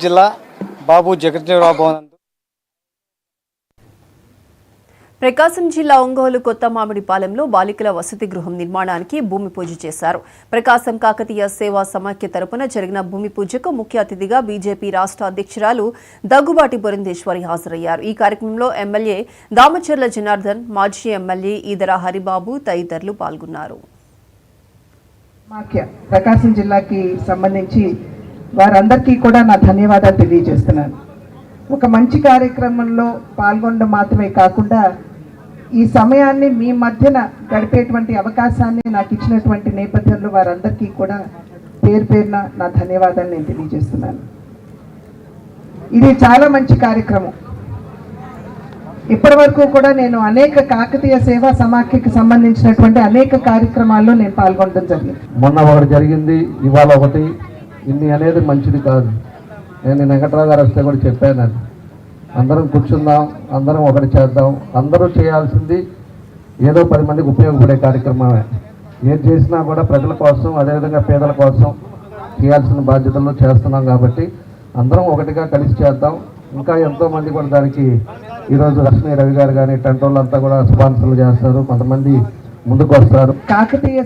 జిల్లా బాబు జగజ్జీవరావు భవన్ ప్రకాశం జిల్లా ఒంగోలు కొత్త మామిడిపాలెంలో బాలికల వసతి గృహం నిర్మాణానికి భూమి పూజ చేశారు. ప్రకాశం కాకతీయ సేవా సమాఖ్య తరపున జరిగిన భూమి పూజకు ముఖ్య అతిథిగా బీజేపీ రాష్ట్ర అధ్యక్షురాలు దగ్గుబాటి పురంధేశ్వరి హాజరయ్యారు. ఈ కార్యక్రమంలో ఎమ్మెల్యే దామచర్ల జనార్దన్, మాజీ ఎమ్మెల్యే ఈదర హరిబాబు తదితరులు పాల్గొన్నారు. ప్రకాశం జిల్లాకి సంబంధించి వారందరికీ కూడా నా ధన్యవాదాలు తెలియజేస్తున్నాను. ఒక మంచి కార్యక్రమంలో పాల్గొనడం మాత్రమే కాకుండా ఈ సమయాన్ని మీ మధ్యన గడిపేటువంటి అవకాశాన్ని నాకు ఇచ్చినటువంటి నేపథ్యంలో వారందరికీ కూడా పేరు పేరున నా ధన్యవాదాలు నేను తెలియజేస్తున్నాను. ఇది చాలా మంచి కార్యక్రమం. ఇప్పటి వరకు కూడా నేను అనేక కాకతీయ సేవా సమాఖ్యకి సంబంధించినటువంటి అనేక కార్యక్రమాల్లో నేను పాల్గొనడం జరిగింది. మొన్న ఒకటి జరిగింది, ఇవాళ ఒకటి. ఇన్ని అనేది మంచిది కాదు. నేను వెంకట్రావు గారు వస్తే కూడా చెప్పాను, అందరం కూర్చుందాం, అందరం ఒకటి చేద్దాం. అందరూ చేయాల్సింది ఏదో 10 మందికి ఉపయోగపడే కార్యక్రమమే. ఏం చేసినా కూడా ప్రజల కోసం, అదేవిధంగా పేదల కోసం చేయాల్సిన బాధ్యతల్లో చేస్తున్నాం. కాబట్టి అందరం ఒకటిగా కలిసి చేద్దాం. ఇంకా ఎంతోమంది కూడా దానికి ఈరోజు లక్ష్మీ రవి గారు కానీ టెంటోళ్ళంతా కూడా స్పాన్సర్లు చేస్తారు, కొంతమంది ముందుకు వస్తారు. కాకతీయ